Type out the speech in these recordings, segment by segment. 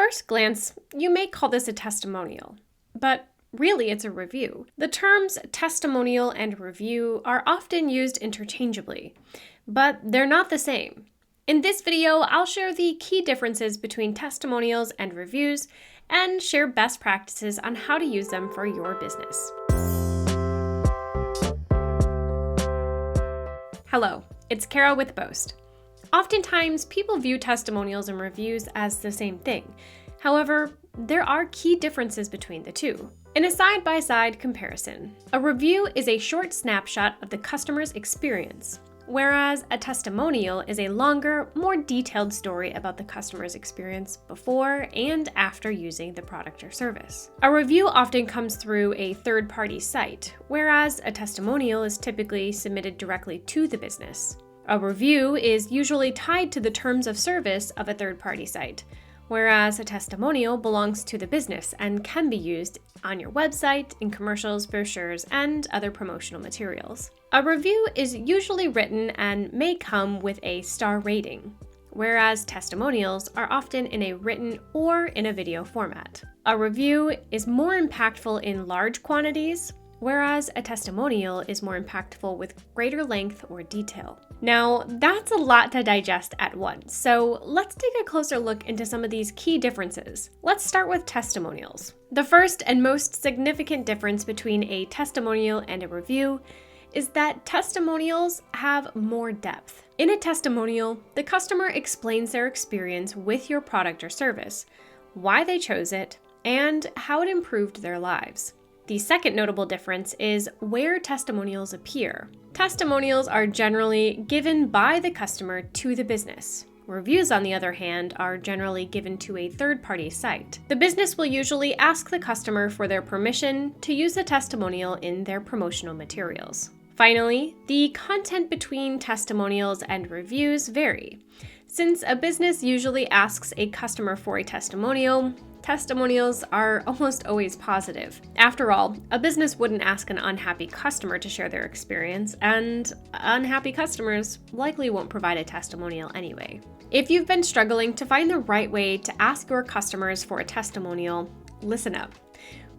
first glance, you may call this a testimonial, but really it's a review. The terms testimonial and review are often used interchangeably, but they're not the same. In this video, I'll share the key differences between testimonials and reviews and share best practices on how to use them for your business. Hello, it's Kara with Boast. Oftentimes, people view testimonials and reviews as the same thing. However, there are key differences between the two. In a side-by-side comparison, a review is a short snapshot of the customer's experience, whereas a testimonial is a longer, more detailed story about the customer's experience before and after using the product or service. A review often comes through a third-party site, whereas a testimonial is typically submitted directly to the business. A review is usually tied to the terms of service of a third-party site, whereas a testimonial belongs to the business and can be used on your website, in commercials, brochures, and other promotional materials. A review is usually written and may come with a star rating, whereas testimonials are often in a written or in a video format. A review is more impactful in large quantities, whereas a testimonial is more impactful with greater length or detail. Now, that's a lot to digest at once, so let's take a closer look into some of these key differences. Let's start with testimonials. The first and most significant difference between a testimonial and a review is that testimonials have more depth. In a testimonial, the customer explains their experience with your product or service, why they chose it, and how it improved their lives. The second notable difference is where testimonials appear. Testimonials are generally given by the customer to the business. Reviews, on the other hand, are generally given to a third-party site. The business will usually ask the customer for their permission to use the testimonial in their promotional materials. Finally, the content between testimonials and reviews vary. Since a business usually asks a customer for a testimonial, testimonials are almost always positive. After all, a business wouldn't ask an unhappy customer to share their experience, and unhappy customers likely won't provide a testimonial anyway. If you've been struggling to find the right way to ask your customers for a testimonial, listen up.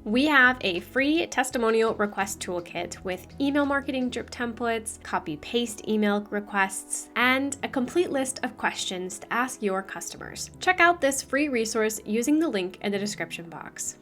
We have a free testimonial request toolkit with email marketing drip templates, copy-paste email requests, and a complete list of questions to ask your customers. Check out this free resource using the link in the description box.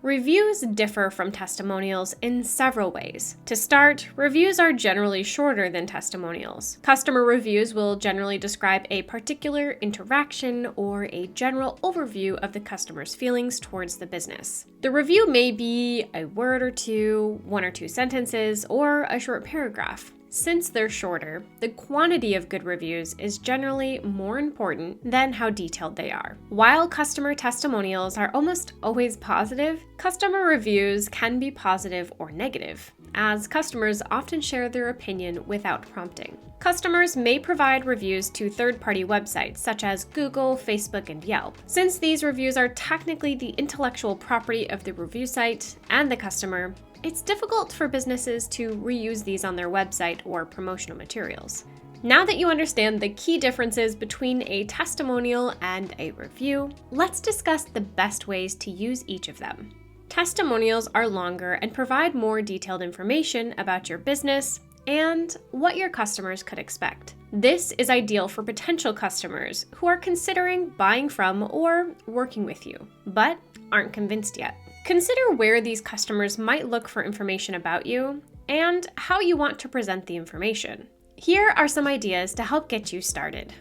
Reviews differ from testimonials in several ways. To start, reviews are generally shorter than testimonials. Customer reviews will generally describe a particular interaction or a general overview of the customer's feelings towards the business. The review may be a word or two, one or two sentences, or a short paragraph. Since they're shorter, the quantity of good reviews is generally more important than how detailed they are. While customer testimonials are almost always positive, customer reviews can be positive or negative, as customers often share their opinion without prompting. Customers may provide reviews to third-party websites such as Google, Facebook, and Yelp. Since these reviews are technically the intellectual property of the review site and the customer, it's difficult for businesses to reuse these on their website or promotional materials. Now that you understand the key differences between a testimonial and a review, let's discuss the best ways to use each of them. Testimonials are longer and provide more detailed information about your business and what your customers could expect. This is ideal for potential customers who are considering buying from or working with you, but aren't convinced yet. Consider where these customers might look for information about you and how you want to present the information. Here are some ideas to help get you started.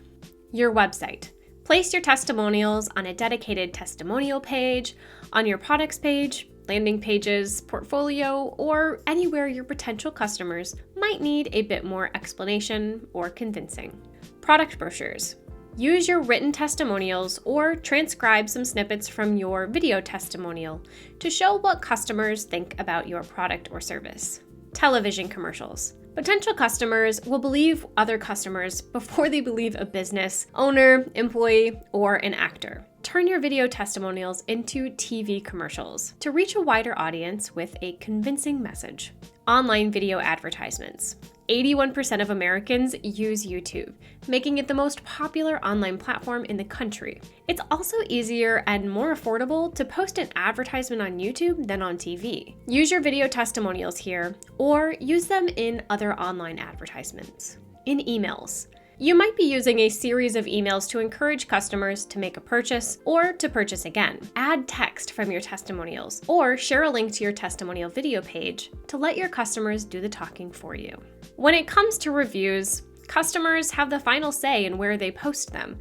Your website. Place your testimonials on a dedicated testimonial page, on your products page, landing pages, portfolio, or anywhere your potential customers might need a bit more explanation or convincing. Product brochures. Use your written testimonials or transcribe some snippets from your video testimonial to show what customers think about your product or service. Television commercials. Potential customers will believe other customers before they believe a business, owner, employee, or an actor. Turn your video testimonials into TV commercials to reach a wider audience with a convincing message. Online video advertisements. 81% of Americans use YouTube, making it the most popular online platform in the country. It's also easier and more affordable to post an advertisement on YouTube than on TV. Use your video testimonials here, or use them in other online advertisements. In emails, you might be using a series of emails to encourage customers to make a purchase or to purchase again. Add text from your testimonials, or share a link to your testimonial video page to let your customers do the talking for you. When it comes to reviews, customers have the final say in where they post them,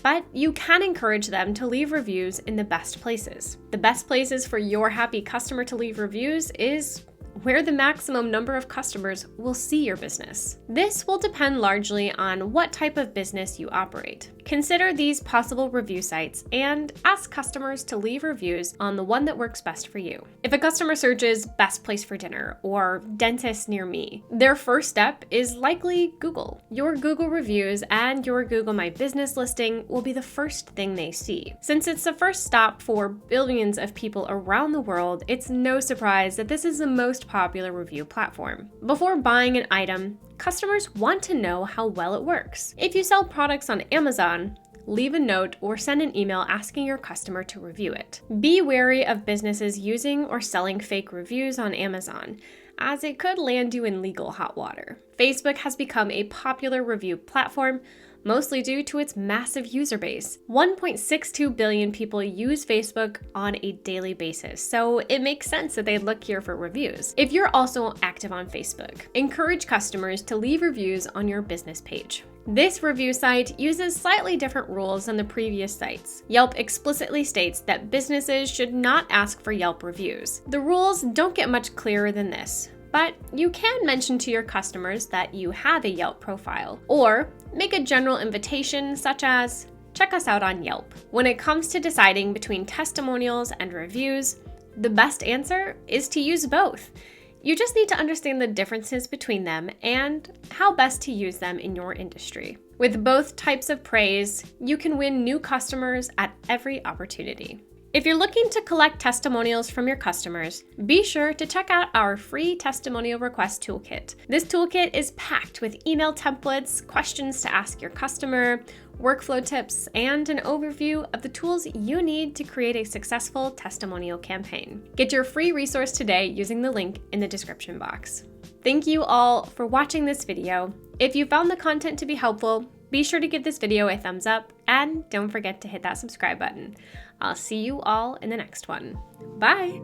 but you can encourage them to leave reviews in the best places. The best places for your happy customer to leave reviews is where the maximum number of customers will see your business. This will depend largely on what type of business you operate. Consider these possible review sites and ask customers to leave reviews on the one that works best for you. If a customer searches best place for dinner or dentist near me, their first step is likely Google. Your Google reviews and your Google My Business listing will be the first thing they see. Since it's the first stop for billions of people around the world, it's no surprise that this is the most popular review platform. Before buying an item, customers want to know how well it works. If you sell products on Amazon, leave a note or send an email asking your customer to review it. Be wary of businesses using or selling fake reviews on Amazon, as it could land you in legal hot water. Facebook has become a popular review platform, mostly due to its massive user base. 1.62 billion people use Facebook on a daily basis, so it makes sense that they'd look here for reviews. If you're also active on Facebook, encourage customers to leave reviews on your business page. This review site uses slightly different rules than the previous sites. Yelp explicitly states that businesses should not ask for Yelp reviews. The rules don't get much clearer than this, but you can mention to your customers that you have a Yelp profile, or make a general invitation such as, check us out on Yelp. When it comes to deciding between testimonials and reviews, the best answer is to use both. You just need to understand the differences between them and how best to use them in your industry. With both types of praise, you can win new customers at every opportunity. If you're looking to collect testimonials from your customers, be sure to check out our free testimonial request toolkit. This toolkit is packed with email templates, questions to ask your customer, workflow tips, and an overview of the tools you need to create a successful testimonial campaign. Get your free resource today using the link in the description box. Thank you all for watching this video. If you found the content to be helpful, be sure to give this video a thumbs up and don't forget to hit that subscribe button. I'll see you all in the next one. Bye!